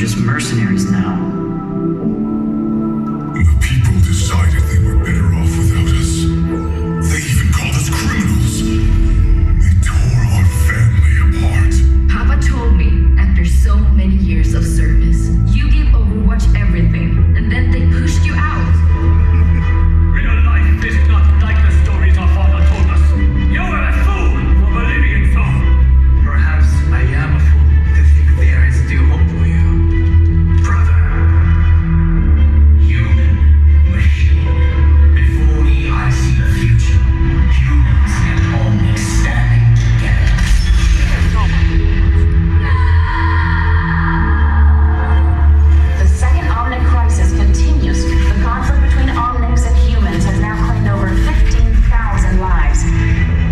just mercenaries now. The people decided they were better off without us. They even called us criminals. They tore our family apart. Papa told me, after so many years of service, you gave Overwatch everything, and then they pushed you out. Real life is not like the stories our father told us. You were a fool for believing in so. Perhaps I am a fool to think there is still hope for you, brother. Human machine. Before me, I see the future. Humans and Omnics standing together. The second Omnic crisis continues. The conflict between Omnics and humans has now claimed over 15,000 lives.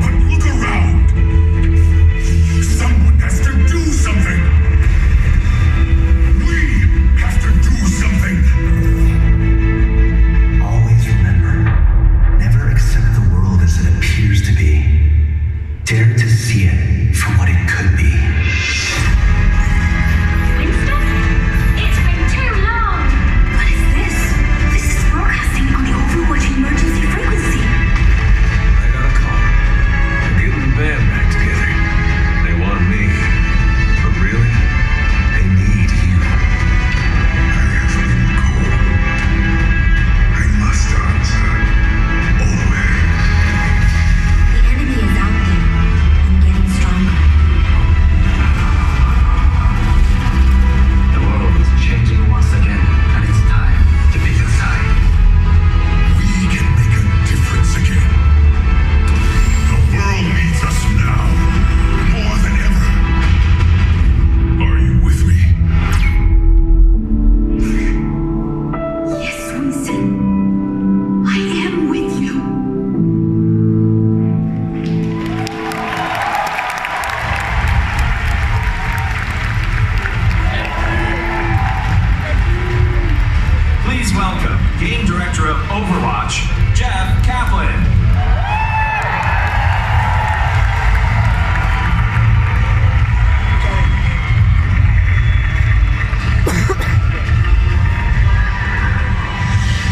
But look around! Someone has to do something! We have to do something! Always remember, never accept the world as it appears to be. Dare to see it for what it could be. Winston? It's been too long! What is this? This is broadcasting on the Overwatch emergency frequency. I got a call. They're getting the band back together. They want me. But really, they need you. I have been called. I must answer. Always. The enemy is out there and getting stronger. The world is changing once again, and it's time to pick a side. We can make a difference again. The world needs us now, more than ever. Are you with me? Yes, Winston. I am with you. Please welcome Game Director of Overwatch, Jeff Kaplan.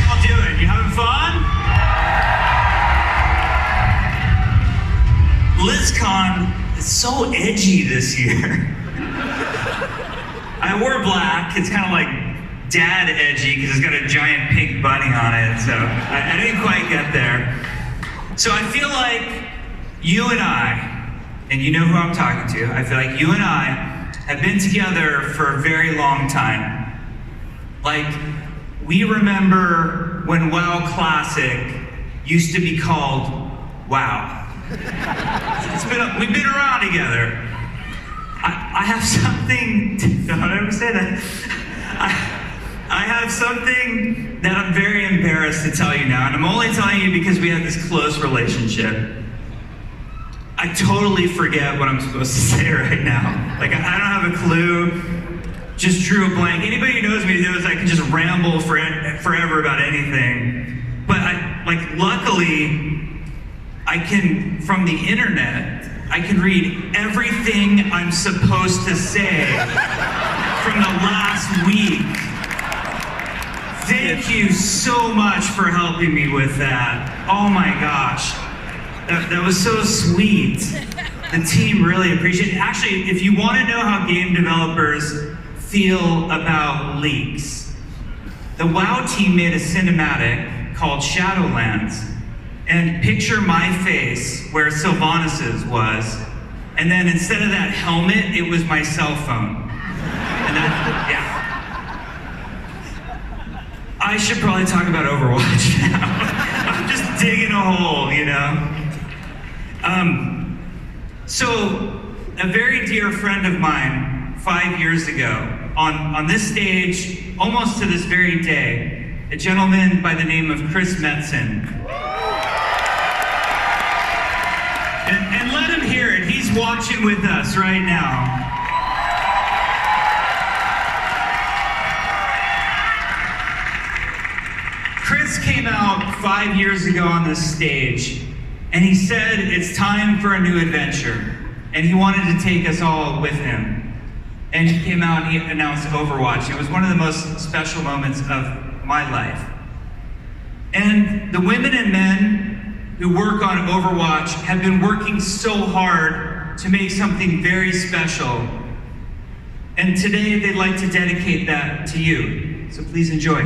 How you doing? You having fun? Blizzcon is so edgy this year. I wore black. It's kind of like dad edgy because it's got a giant pink bunny on it. So I didn't quite get there. So I feel like you and you know who I'm talking to, I feel like you and I have been together for a very long time. Like, we remember when WoW Classic used to be called WoW. We've been around together. I have something, don't ever say that. I have something that I'm very embarrassed to tell you now, and I'm only telling you because we have this close relationship. I totally forget what I'm supposed to say right now. Like, I don't have a clue. Just drew a blank. Anybody who knows me knows I can just ramble forever about anything. But luckily, I can, from the internet, I can read everything I'm supposed to say from the last week. Thank you so much for helping me with that. Oh my gosh. That was so sweet. The team really appreciated it. Actually, if you want to know how game developers feel about leaks, the WoW team made a cinematic called Shadowlands. And picture my face where Sylvanas' was. And then instead of that helmet, it was my cell phone. And that, yeah. I should probably talk about Overwatch now. I'm just digging a hole, you know? So, a very dear friend of mine, 5 years ago, on this stage, almost to this very day, a gentleman by the name of Chris Metzen. And let him hear it. He's watching with us right now. Chris came out 5 years ago on this stage, and he said it's time for a new adventure, and he wanted to take us all with him. and he came out and he announced Overwatch. It was one of the most special moments of my life. And the women and men who work on Overwatch have been working so hard to make something very special. And today they'd like to dedicate that to you. So please enjoy.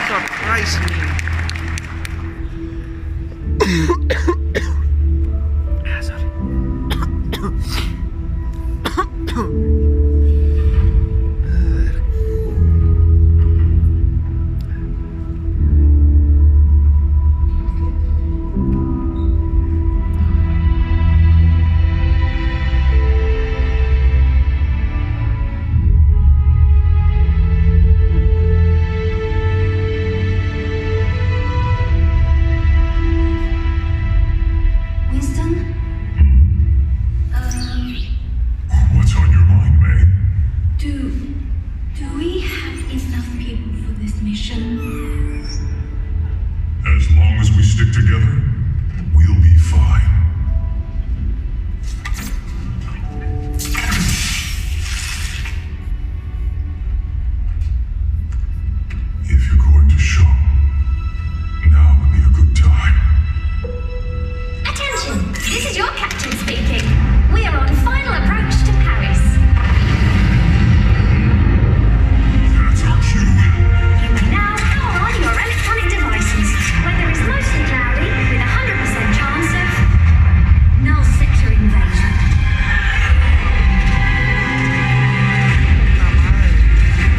Surprise me. As long as we stick together, we'll be fine. If you're going to show, now would be a good time. Attention! This is your captain speaking. We are on final approach to Paris. That's our cue. You may now power on your electronic devices. Weather is mostly cloudy with a 100% chance of null sector invasion.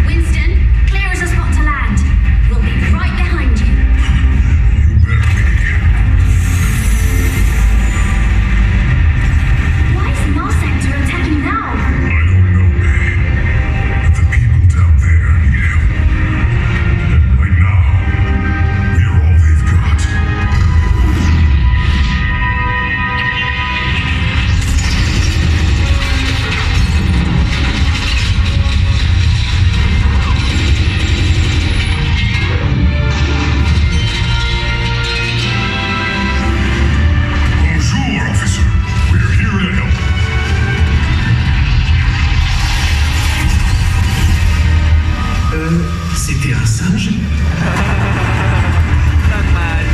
Winston, clear as a spot to land. We'll be right behind you. You better be. Why is null sector attacking now? I don't know, May. But the people down there need help. And right now, we're all they've got. Bonjour, officer. We're here to help. C'était un singe? Pas mal.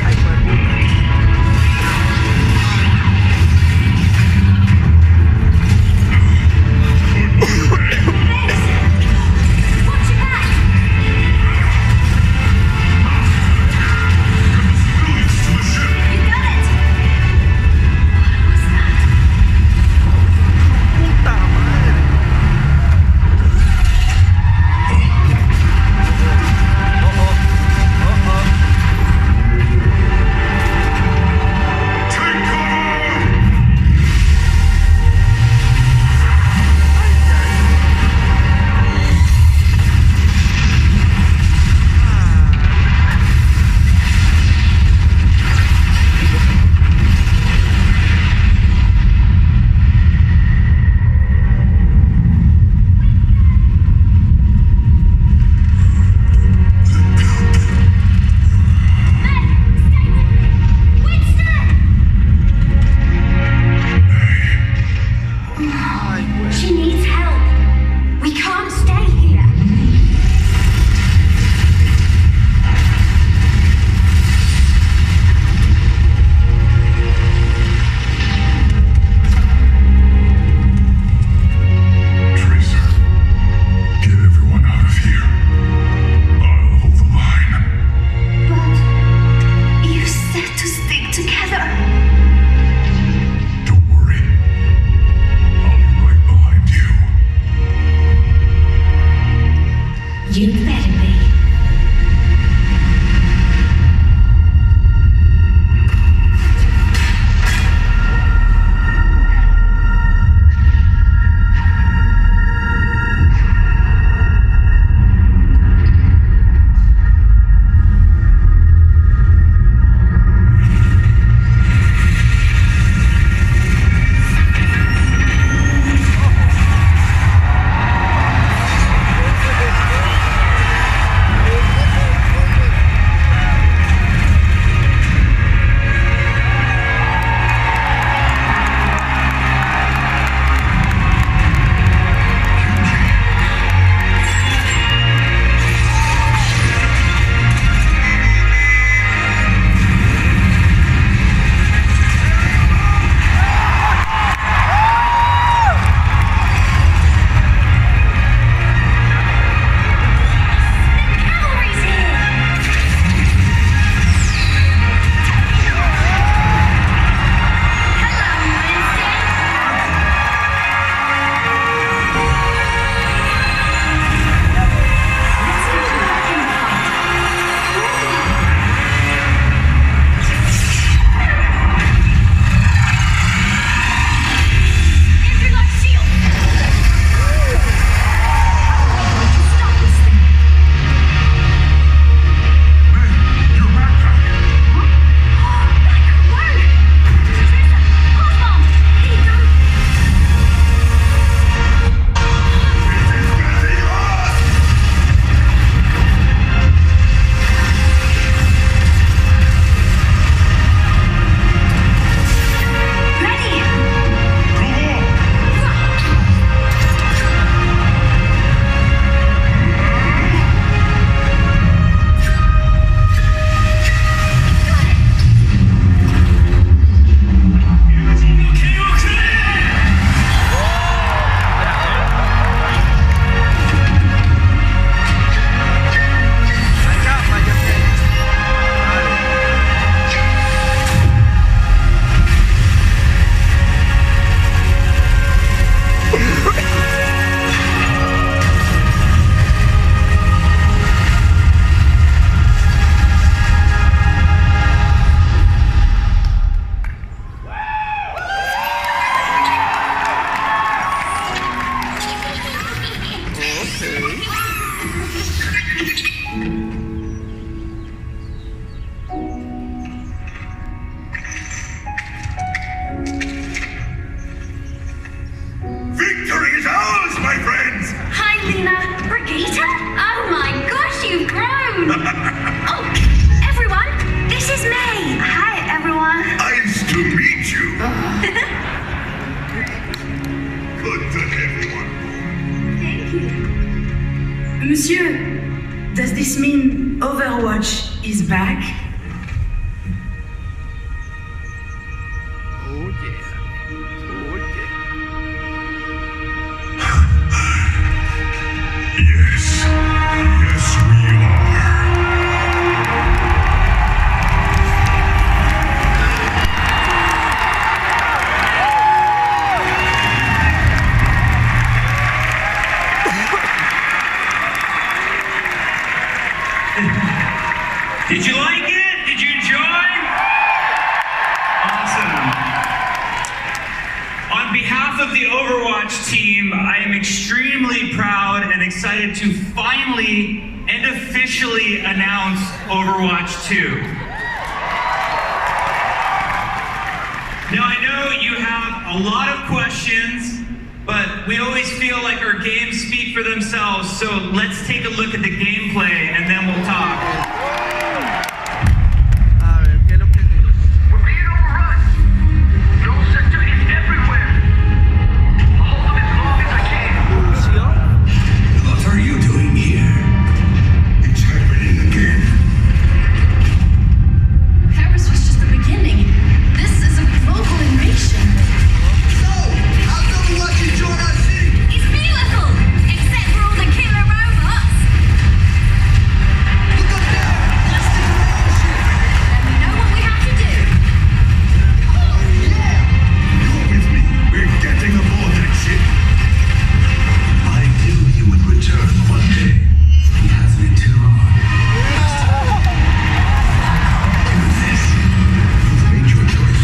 Ay, hueputa. Watch your back! Civilians to the ship. You got it! What was that? Puta madre. Take cover! She needs help. We can't stay here. Tracer, get everyone out of here. I'll hold the line. But you said to stick together. Don't worry. I'll be right behind you. Lena. Brigitte? Oh my gosh, you've grown. Oh, everyone, this is May. Hi, everyone. Nice to meet you. Good to everyone. Thank you. Monsieur, does this mean Overwatch is back? Oh yeah. Oh yeah. Yes. Yes, we are. Did you like it? Did you enjoy? Awesome. On behalf of the Overwatch team, I am extremely proud and excited to finally and officially announce Overwatch 2. Now I know you have a lot of questions, but we always feel like our games speak for themselves, so let's take a look at the gameplay and then we'll talk. A ver, ¿qué es lo que digo? We're being overrun. Null sector is everywhere. I'll hold them as long as I can. Anuncio. What are you doing here? It's happening again. Paris was just the beginning. This is a global invasion. So, how's Overwatch enjoying our city? It's beautiful, except for all the killer robots. Look up there! That's the ship! Then we know what we have to do. Oh, yeah! You're with me. We're getting aboard that ship. I knew you would return one day. He has me too long. Do this. You've made your choice.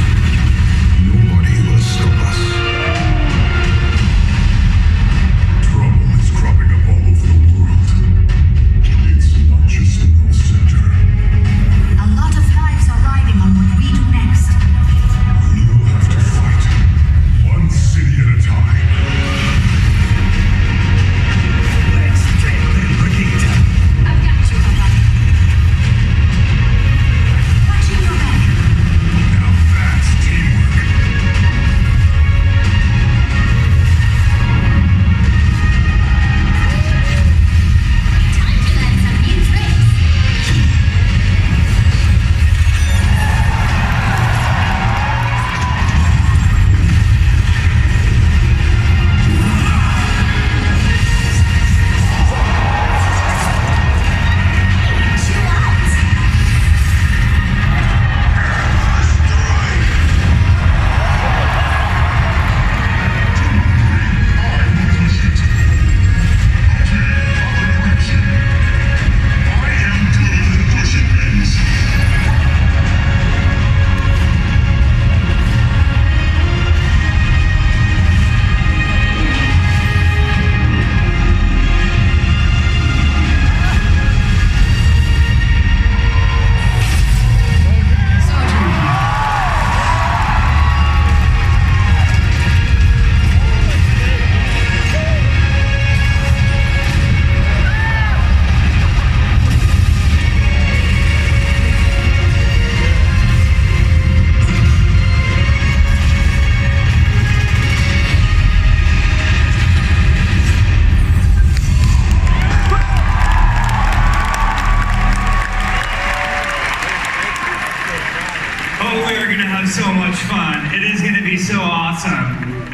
Nobody will stop us. Trouble is cropping up all over the world. It's not just Null Center. A lot of lives are riding on what we do next. We'll have to fight. One city at a time. Let's get them, Brigitte. I've got you, Papa. Watching your back. Now that's teamwork. Time to learn some new tricks. Chill out. Oh, we are going to have so much fun. It is going to be so awesome.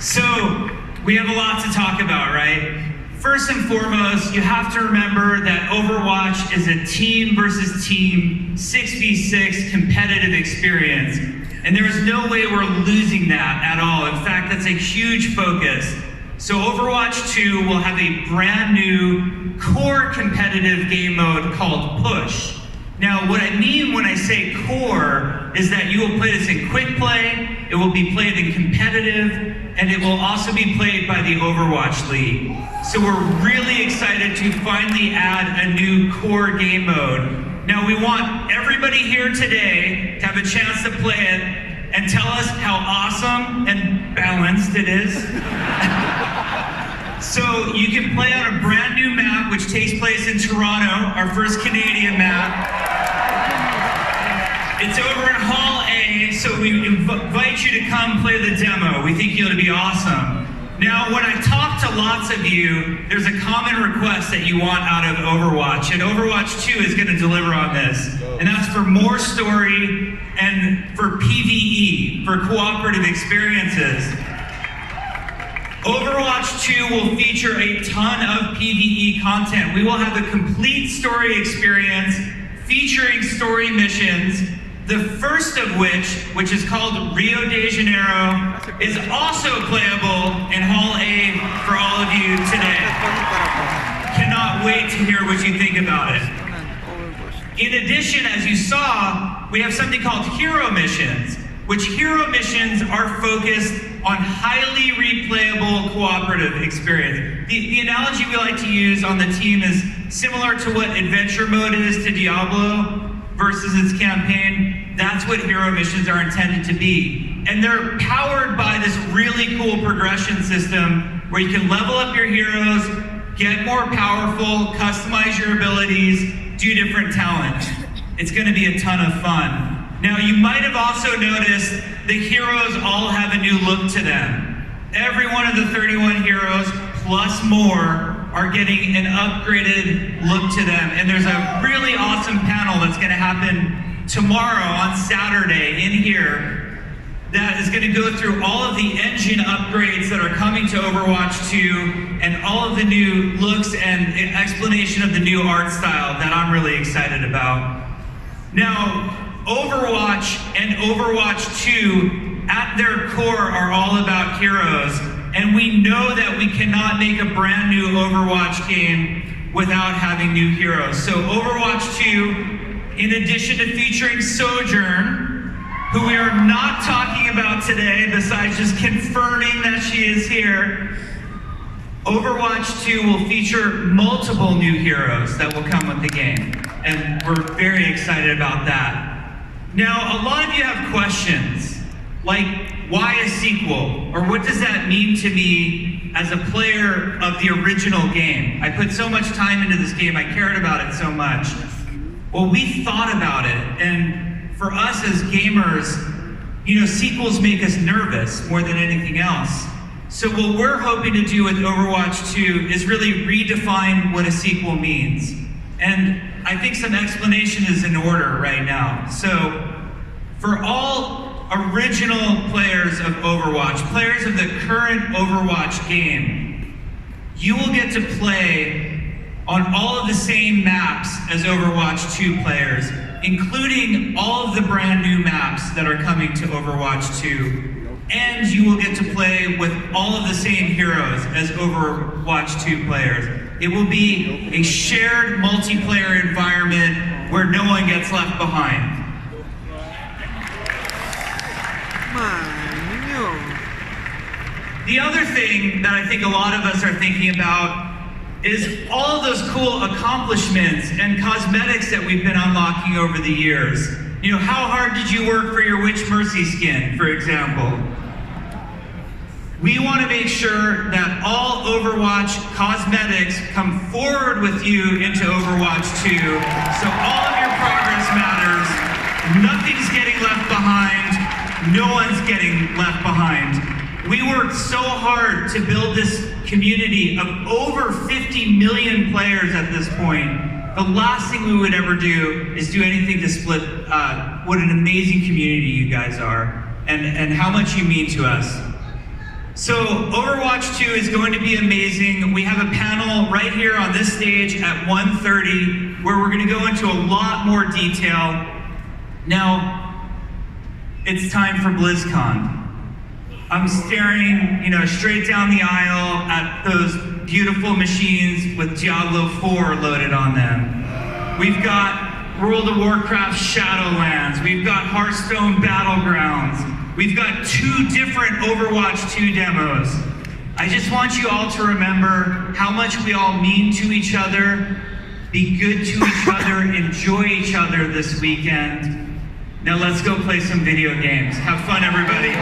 So, we have a lot to talk about, right? First and foremost, you have to remember that Overwatch is a team versus team 6v6 competitive experience. And there is no way we're losing that at all. In fact, that's a huge focus. So Overwatch 2 will have a brand new core competitive game mode called Push. Now, what I mean when I say core is that you will play this in quick play, it will be played in competitive, and it will also be played by the Overwatch League. So we're really excited to finally add a new core game mode. Now, we want everybody here today to have a chance to play it and tell us how awesome and balanced it is. So you can play on a brand new map, which takes place in Toronto, our first Canadian map. It's over in Hall A, so we invite you to come play the demo. We think it'll be awesome. Now, when I talk to lots of you, there's a common request that you want out of Overwatch, and Overwatch 2 is going to deliver on this. And that's for more story and for PvE, for cooperative experiences. Overwatch 2 will feature a ton of PvE content. We will have a complete story experience featuring story missions, the first of which is called Rio de Janeiro, is also playable in Hall A for all of you today. Cannot wait to hear what you think about it. In addition, as you saw, we have something called hero missions, which hero missions are focused on highly replayable cooperative experience. The analogy we like to use on the team is similar to what adventure mode is to Diablo versus its campaign. That's what hero missions are intended to be. And they're powered by this really cool progression system where you can level up your heroes, get more powerful, customize your abilities, do different talents. It's going to be a ton of fun. Now, you might have also noticed the heroes all have a new look to them. Every one of the 31 heroes, plus more, are getting an upgraded look to them. And there's a really awesome panel that's going to happen tomorrow on Saturday in here that is going to go through all of the engine upgrades that are coming to Overwatch 2 and all of the new looks and explanation of the new art style that I'm really excited about. Now, Overwatch and Overwatch 2 at their core are all about heroes, and we know that we cannot make a brand new Overwatch game without having new heroes. So Overwatch 2, in addition to featuring Sojourn, who we are not talking about today besides just confirming that she is here, Overwatch 2 will feature multiple new heroes that will come with the game, and we're very excited about that. Now, a lot of you have questions, like why a sequel? Or what does that mean to me as a player of the original game? I put so much time into this game, I cared about it so much. Well, we thought about it, and for us as gamers, you know, sequels make us nervous more than anything else. So what we're hoping to do with Overwatch 2 is really redefine what a sequel means. And I think some explanation is in order right now. So, for all original players of Overwatch, players of the current Overwatch game, you will get to play on all of the same maps as Overwatch 2 players, including all of the brand new maps that are coming to Overwatch 2. And you will get to play with all of the same heroes as Overwatch 2 players. It will be a shared multiplayer environment where no one gets left behind. The other thing that I think a lot of us are thinking about is all of those cool accomplishments and cosmetics that we've been unlocking over the years. You know, how hard did you work for your Witch Mercy skin, for example? We want to make sure that all Overwatch cosmetics come forward with you into Overwatch 2, so all of your progress matters, nothing's getting left behind, no one's getting left behind. We worked so hard to build this community of over 50 million players at this point. The last thing we would ever do is do anything to split what an amazing community you guys are and how much you mean to us. So Overwatch 2 is going to be amazing. We have a panel right here on this stage at 1:30 where we're going to go into a lot more detail. Now, it's time for Blizzcon. I'm staring, straight down the aisle at those beautiful machines with Diablo 4 loaded on them. We've got World of Warcraft Shadowlands. We've got Hearthstone Battlegrounds. We've got 2 different Overwatch 2 demos. I just want you all to remember how much we all mean to each other, be good to each other, enjoy each other this weekend. Now let's go play some video games. Have fun, everybody.